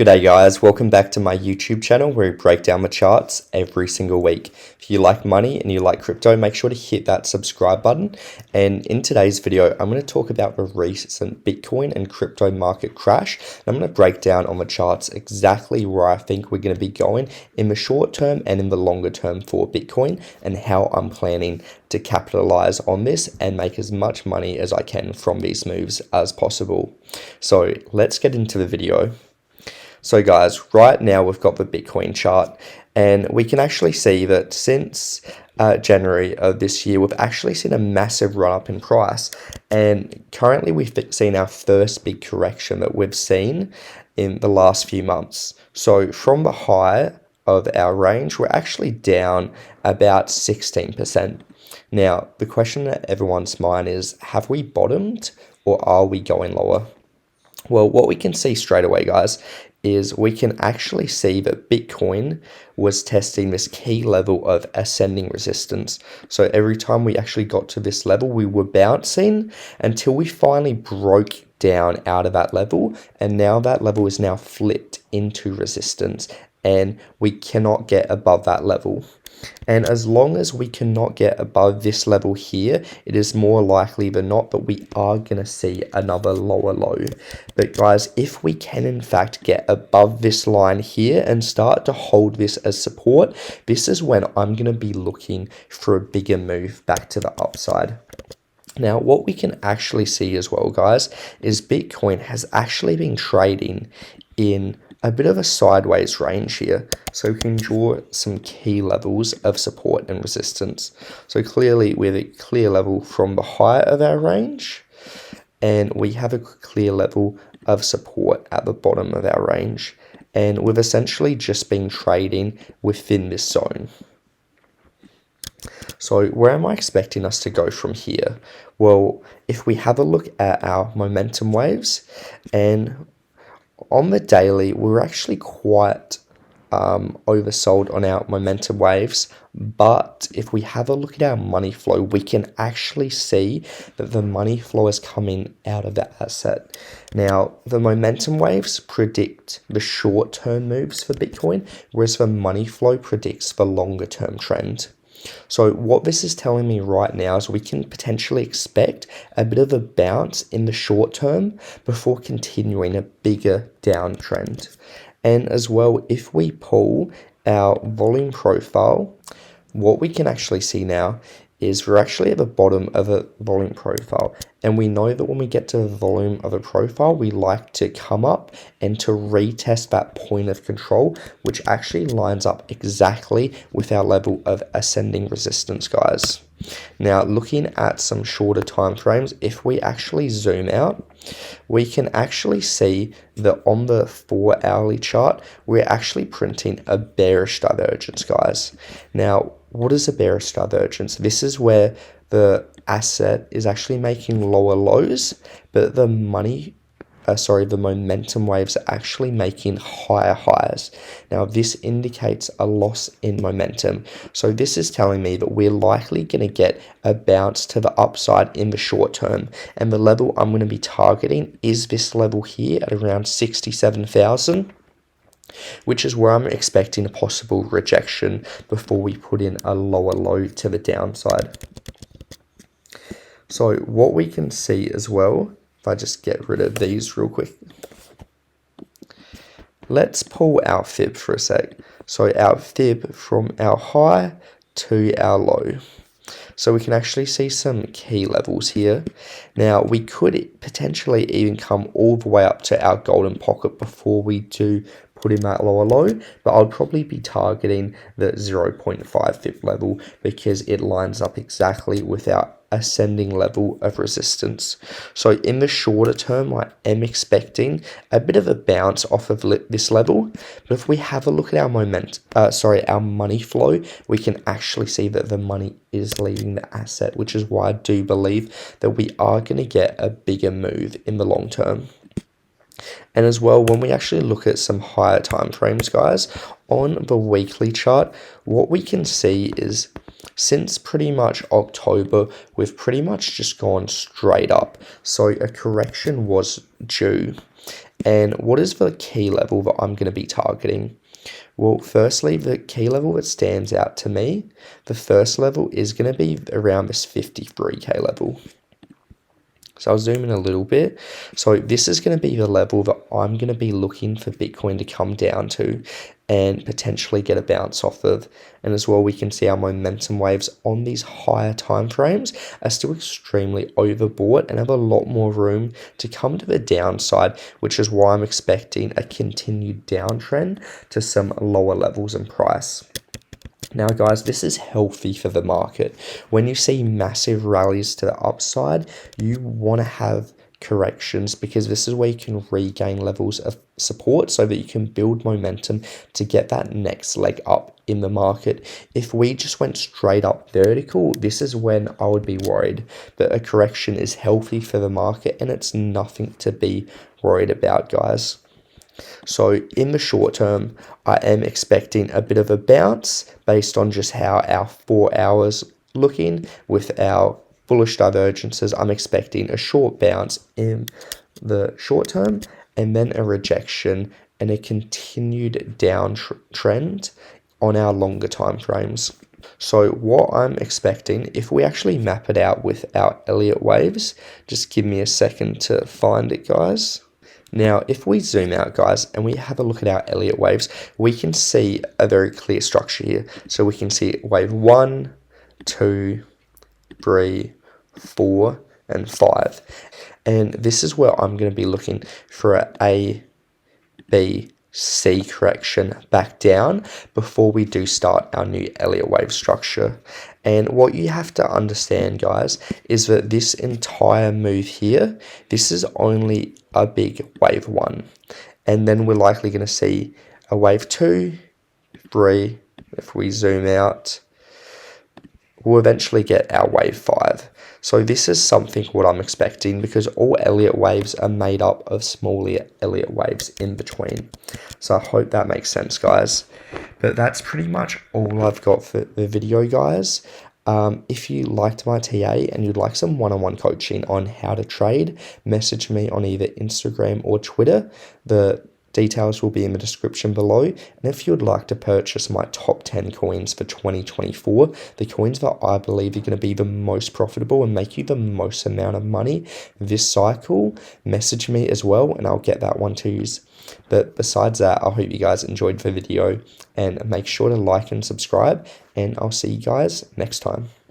G'day guys, welcome back to my YouTube channel where we break down the charts every single week. If you like money and you like crypto, make sure to hit that subscribe button. And in today's video, I'm going to talk about the recent Bitcoin and crypto market crash. I'm going to break down on the charts exactly where I think we're going to be going in the short term and in the longer term for Bitcoin and how I'm planning to capitalize on this and make as much money as I can from these moves as possible. So let's get into the video. So guys, right now we've got the Bitcoin chart and we can actually see that since January of this year, we've actually seen a massive run up in price. And currently we've seen our first big correction that we've seen in the last few months. So from the high of our range, we're actually down about 16%. Now, the question at everyone's mind is, have we bottomed or are we going lower? Well, what we can see straight away, guys, is we can actually see that Bitcoin was testing this key level of ascending resistance. So every time we actually got to this level, we were bouncing until we finally broke down out of that level. And now that level is now flipped into resistance and we cannot get above that level. And as long as we cannot get above this level here, it is more likely than not that we are going to see another lower low. But guys, if we can in fact get above this line here and start to hold this as support, this is when I'm going to be looking for a bigger move back to the upside. Now, what we can actually see as well, guys, is Bitcoin has actually been trading in a bit of a sideways range here. So we can draw some key levels of support and resistance. So clearly we have a clear level from the high of our range, and we have a clear level of support at the bottom of our range. And we've essentially just been trading within this zone. So where am I expecting us to go from here? Well, if we have a look at our momentum waves, and on the daily, we're actually quite oversold on our momentum waves. But if we have a look at our money flow, we can actually see that the money flow is coming out of the asset. Now, the momentum waves predict the short-term moves for Bitcoin, whereas the money flow predicts the longer-term trend. So what this is telling me right now is we can potentially expect a bit of a bounce in the short term before continuing a bigger downtrend. And as well, if we pull our volume profile, what we can actually see now is we're actually at the bottom of a volume profile. And we know that when we get to the volume of a profile, we like to come up and to retest that point of control, which actually lines up exactly with our level of ascending resistance, guys. Now, looking at some shorter time frames, if we actually zoom out, we can actually see that on the 4-hourly chart, we're actually printing a bearish divergence, guys. Now, what is a bearish divergence? This is where the asset is actually making lower lows, but the momentum waves are actually making higher highs. Now, this indicates a loss in momentum. So this is telling me that we're likely going to get a bounce to the upside in the short term. And the level I'm going to be targeting is this level here at around 67,000. Which is where I'm expecting a possible rejection before we put in a lower low to the downside. So what we can see as well, if I just get rid of these real quick. Let's pull our fib for a sec. So our fib from our high to our low. So we can actually see some key levels here. Now, we could potentially even come all the way up to our golden pocket before we do put in that lower low, but I'll probably be targeting the 0.5 fib level because it lines up exactly with our ascending level of resistance. So in the shorter term, I am expecting a bit of a bounce off of this level, but if we have a look at our money flow, we can actually see that the money is leaving the asset, which is why I do believe that we are going to get a bigger move in the long term. And as well, when we actually look at some higher time frames, guys, on the weekly chart, what we can see is since pretty much October, we've pretty much just gone straight up. So a correction was due. And what is the key level that I'm going to be targeting? Well, firstly, the key level that stands out to me, the first level is going to be around this 53k level. So I'll zoom in a little bit. So this is going to be the level that I'm going to be looking for Bitcoin to come down to and potentially get a bounce off of. And as well, we can see our momentum waves on these higher time frames are still extremely overbought and have a lot more room to come to the downside, which is why I'm expecting a continued downtrend to some lower levels in price. Now, guys, this is healthy for the market. When you see massive rallies to the upside, you want to have corrections because this is where you can regain levels of support so that you can build momentum to get that next leg up in the market. If we just went straight up vertical, this is when I would be worried. But a correction is healthy for the market and it's nothing to be worried about, guys. So in the short term, I am expecting a bit of a bounce based on just how our 4 hours looking with our bullish divergences. I'm expecting a short bounce in the short term and then a rejection and a continued downtrend on our longer time frames. So what I'm expecting, if we actually map it out with our Elliott waves, just give me a second to find it, guys. Now, if we zoom out, guys, and we have a look at our Elliott waves, we can see a very clear structure here. So we can see wave 1, 2, 3, 4, and 5. And this is where I'm going to be looking for a B, C correction back down before we do start our new Elliott wave structure. And what you have to understand, guys, is that this entire move here, this is only a big wave 1. And then we're likely going to see a wave 2, 3, if we zoom out, we'll eventually get our wave 5. So this is something what I'm expecting because all Elliott waves are made up of smaller Elliott waves in between. So I hope that makes sense, guys. But that's pretty much all I've got for the video, guys. If you liked my TA and you'd like some one-on-one coaching on how to trade, message me on either Instagram or Twitter. The details will be in the description below. And if you'd like to purchase my top 10 coins for 2024, the coins that I believe are going to be the most profitable and make you the most amount of money this cycle, message me as well and I'll get that one to you. But besides that, I hope you guys enjoyed the video and make sure to like and subscribe and I'll see you guys next time.